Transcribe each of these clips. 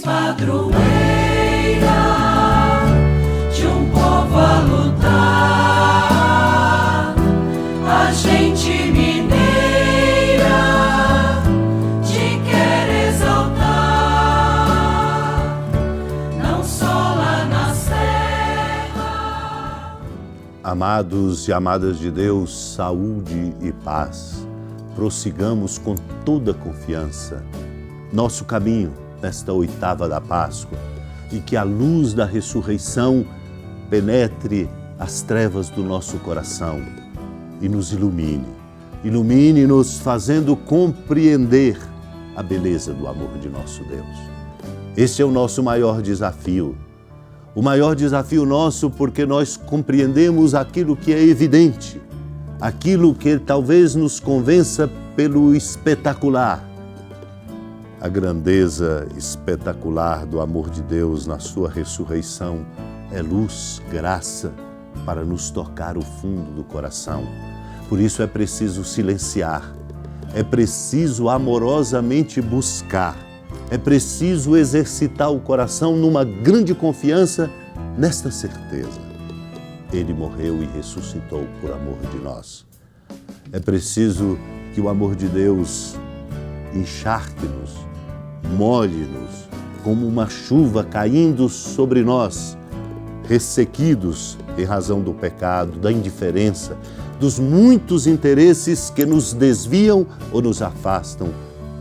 padroeira de um povo a lutar, a gente mineira te quer exaltar, não só lá na serra. Amados e amadas de Deus, saúde e paz. Prossigamos com toda confiança nosso caminho nesta oitava da Páscoa e que a luz da ressurreição penetre as trevas do nosso coração e nos ilumine. Ilumine-nos fazendo compreender a beleza do amor de nosso Deus. Esse é o nosso maior desafio. O maior desafio nosso porque nós compreendemos aquilo que é evidente, aquilo que talvez nos convença pelo espetacular. A grandeza espetacular do amor de Deus na sua ressurreição é luz, graça para nos tocar o fundo do coração. Por isso é preciso silenciar, é preciso amorosamente buscar, é preciso exercitar o coração numa grande confiança nesta certeza. Ele morreu e ressuscitou por amor de nós. É preciso que o amor de Deus encharque-nos, molhe-nos como uma chuva caindo sobre nós, ressequidos em razão do pecado, da indiferença, dos muitos interesses que nos desviam ou nos afastam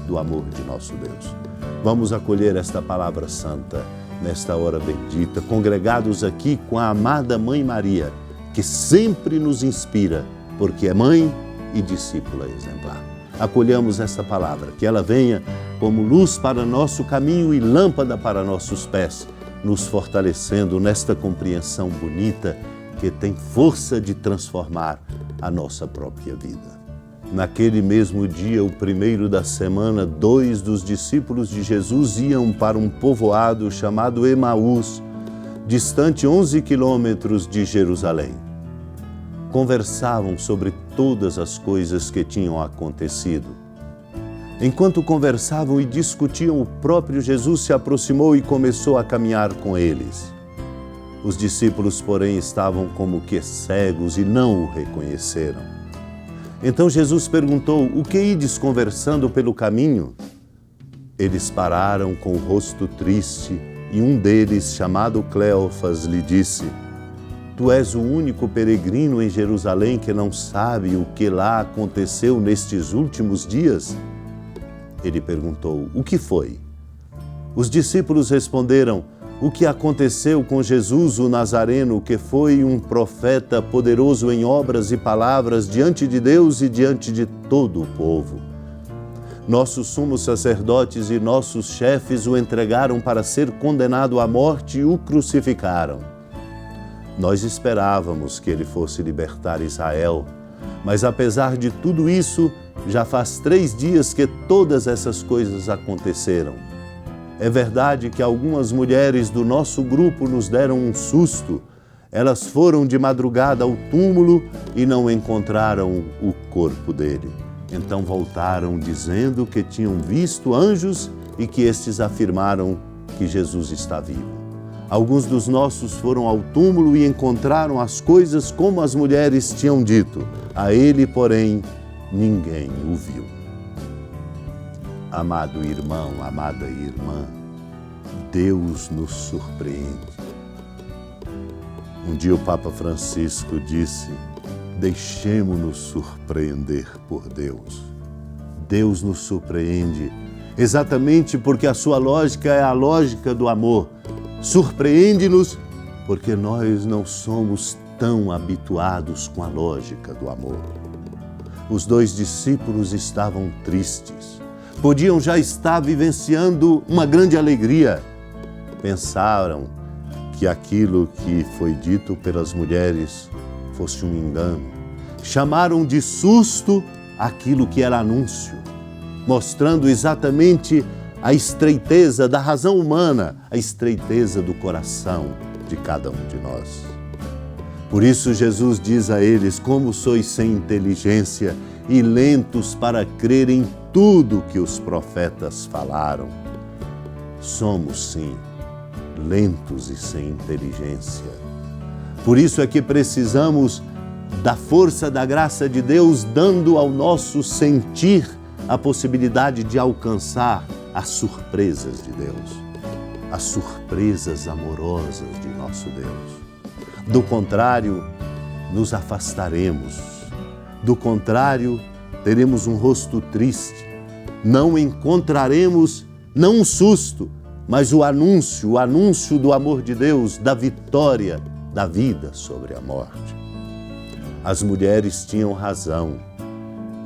do amor de nosso Deus. Vamos acolher esta palavra santa nesta hora bendita, congregados aqui com a amada Mãe Maria, que sempre nos inspira, porque é mãe e discípula exemplar. Acolhamos esta palavra, que ela venha como luz para nosso caminho e lâmpada para nossos pés, nos fortalecendo nesta compreensão bonita que tem força de transformar a nossa própria vida. Naquele mesmo dia, o primeiro da semana, 2 dos discípulos de Jesus iam para um povoado chamado Emaús, distante 11 quilômetros de Jerusalém. Conversavam sobre todas as coisas que tinham acontecido. Enquanto conversavam e discutiam, o próprio Jesus se aproximou e começou a caminhar com eles. Os discípulos, porém, estavam como que cegos e não o reconheceram. Então Jesus perguntou: "O que ides conversando pelo caminho?" Eles pararam com o rosto triste e um deles, chamado Cleofas, lhe disse: "Tu és o único peregrino em Jerusalém que não sabe o que lá aconteceu nestes últimos dias?" Ele perguntou: "O que foi?" Os discípulos responderam: "O que aconteceu com Jesus o Nazareno, que foi um profeta poderoso em obras e palavras diante de Deus e diante de todo o povo. Nossos sumos sacerdotes e nossos chefes o entregaram para ser condenado à morte e o crucificaram. Nós esperávamos que ele fosse libertar Israel, mas apesar de tudo isso, já faz 3 dias que todas essas coisas aconteceram. É verdade que algumas mulheres do nosso grupo nos deram um susto. Elas foram de madrugada ao túmulo e não encontraram o corpo dele. Então voltaram dizendo que tinham visto anjos e que estes afirmaram que Jesus está vivo. Alguns dos nossos foram ao túmulo e encontraram as coisas como as mulheres tinham dito. A ele, porém, ninguém o viu." Amado irmão, amada irmã, Deus nos surpreende. Um dia o Papa Francisco disse: "Deixemo-nos surpreender por Deus." Deus nos surpreende exatamente porque a sua lógica é a lógica do amor. Surpreende-nos porque nós não somos tão habituados com a lógica do amor. Os 2 discípulos estavam tristes. Podiam já estar vivenciando uma grande alegria. Pensaram que aquilo que foi dito pelas mulheres fosse um engano. Chamaram de susto aquilo que era anúncio, mostrando exatamente a estreiteza da razão humana, a estreiteza do coração de cada um de nós. Por isso Jesus diz a eles: "Como sois sem inteligência e lentos para crer em tudo que os profetas falaram." somos sim lentos e sem inteligência. Por isso é que precisamos da força da graça de Deus, dando ao nosso sentir a possibilidade de alcançar as surpresas de Deus, as surpresas amorosas de nosso Deus. Do contrário, nos afastaremos. Do contrário, teremos um rosto triste. Não encontraremos, não um susto, mas o anúncio do amor de Deus, da vitória da vida sobre a morte. As mulheres tinham razão,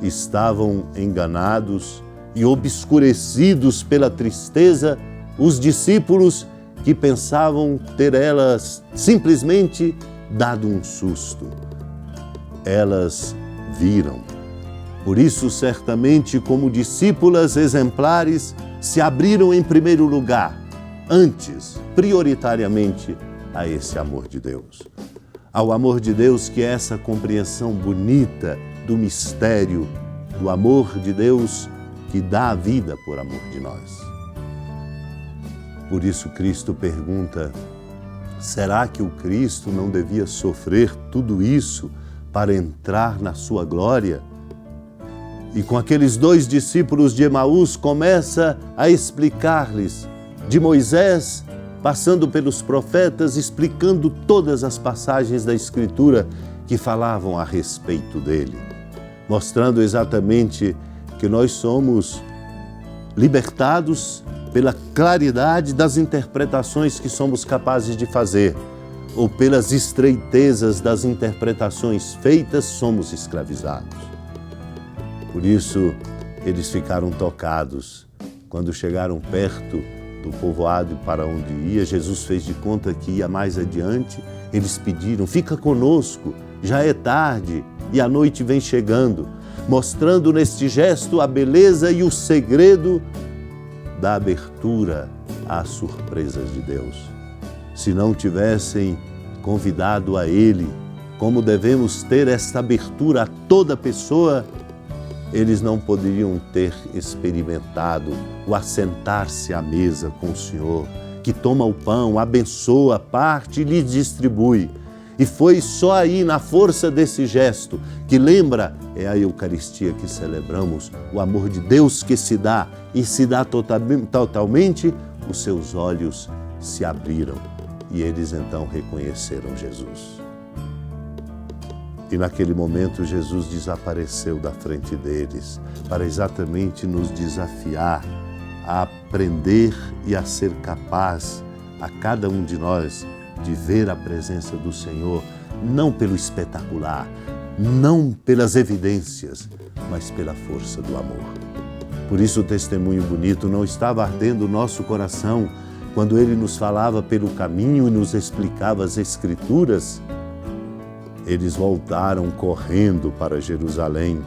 estavam enganados e obscurecidos pela tristeza os discípulos que pensavam ter elas simplesmente dado um susto. Elas viram. Por isso, certamente, como discípulas exemplares, se abriram em primeiro lugar, antes, prioritariamente, a esse amor de Deus. Ao amor de Deus, que é essa compreensão bonita do mistério do amor de Deus que dá a vida por amor de nós. Por isso Cristo pergunta: será que o Cristo não devia sofrer tudo isso para entrar na sua glória? E com aqueles 2 discípulos de Emaús começa a explicar-lhes, de Moisés, passando pelos profetas, explicando todas as passagens da Escritura que falavam a respeito dele, mostrando exatamente que nós somos libertados pela claridade das interpretações que somos capazes de fazer, ou pelas estreitezas das interpretações feitas, somos escravizados. Por isso, eles ficaram tocados. Quando chegaram perto do povoado para onde ia, Jesus fez de conta que ia mais adiante. Eles pediram: fica conosco, já é tarde e a noite vem chegando, mostrando neste gesto a beleza e o segredo da abertura às surpresas de Deus. Se não tivessem convidado a Ele, como devemos ter esta abertura a toda pessoa, eles não poderiam ter experimentado o assentar-se à mesa com o Senhor, que toma o pão, abençoa, parte e lhe distribui. E foi só aí, na força desse gesto, que lembra, é a Eucaristia que celebramos, o amor de Deus que se dá e se dá totalmente, os seus olhos se abriram e eles então reconheceram Jesus. E naquele momento Jesus desapareceu da frente deles para exatamente nos desafiar a aprender e a ser capaz, a cada um de nós, de ver a presença do Senhor, não pelo espetacular, não pelas evidências, mas pela força do amor. Por isso o testemunho bonito não estava ardendo o nosso coração quando Ele nos falava pelo caminho e nos explicava as Escrituras. Eles voltaram correndo para Jerusalém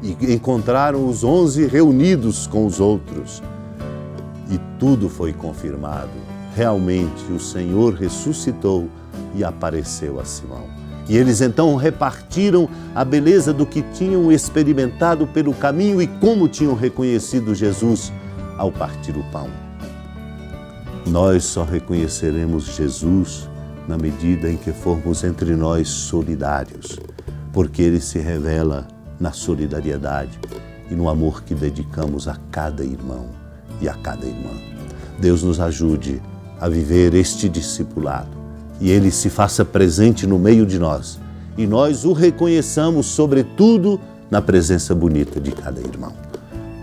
e encontraram os 11 reunidos com os outros. E tudo foi confirmado. Realmente o Senhor ressuscitou e apareceu a Simão. E eles então repartiram a beleza do que tinham experimentado pelo caminho e como tinham reconhecido Jesus ao partir o pão. Nós só reconheceremos Jesus na medida em que formos entre nós solidários, porque Ele se revela na solidariedade e no amor que dedicamos a cada irmão e a cada irmã. Deus nos ajude a viver este discipulado e Ele se faça presente no meio de nós e nós o reconheçamos, sobretudo, na presença bonita de cada irmão.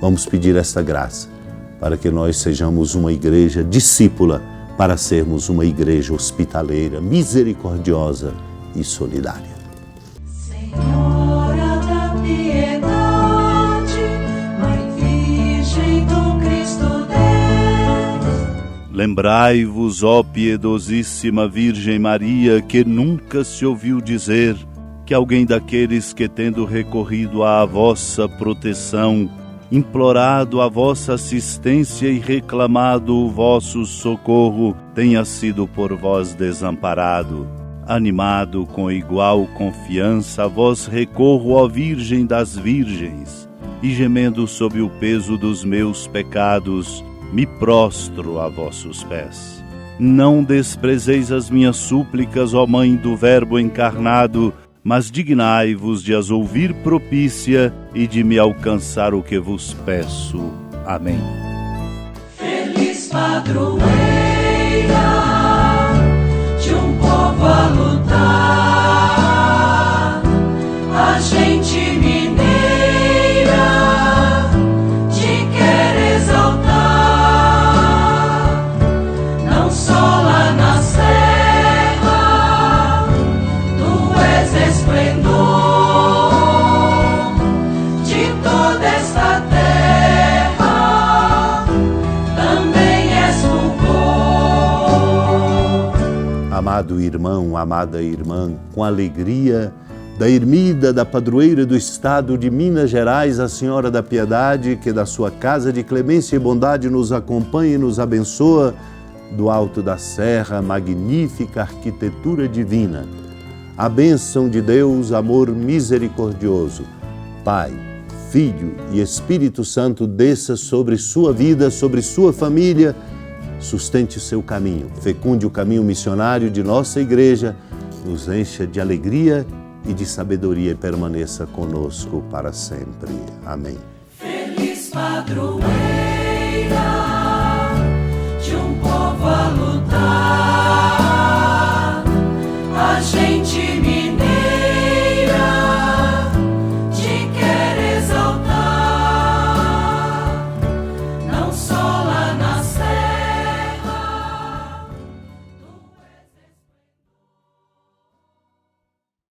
Vamos pedir esta graça para que nós sejamos uma igreja discípula, para sermos uma igreja hospitaleira, misericordiosa e solidária. Senhora da piedade, Mãe Virgem do Cristo Deus. Lembrai-vos, ó piedosíssima Virgem Maria, que nunca se ouviu dizer que alguém daqueles que, tendo recorrido à vossa proteção, implorado a vossa assistência e reclamado o vosso socorro, tenha sido por vós desamparado. Animado com igual confiança, a vós recorro, ó Virgem das Virgens, e gemendo sob o peso dos meus pecados, me prostro a vossos pés. Não desprezeis as minhas súplicas, ó Mãe do Verbo encarnado, mas dignai-vos de as ouvir propícia e de me alcançar o que vos peço. Amém. Feliz padroeira de um povo a lutar, a gente mineira te quer exaltar, não só lá na serra, tu és esplendor de toda esta terra, também és fulgor. Amado irmão, amada irmã, com alegria da ermida da padroeira do estado de Minas Gerais, a Senhora da Piedade, que da sua casa de clemência e bondade nos acompanha e nos abençoa, do alto da serra, magnífica arquitetura divina. A bênção de Deus, amor misericordioso, Pai, Filho e Espírito Santo desça sobre sua vida, sobre sua família, sustente o seu caminho, fecunde o caminho missionário de nossa igreja, nos encha de alegria e de sabedoria e permaneça conosco para sempre. Amém. Feliz padroeira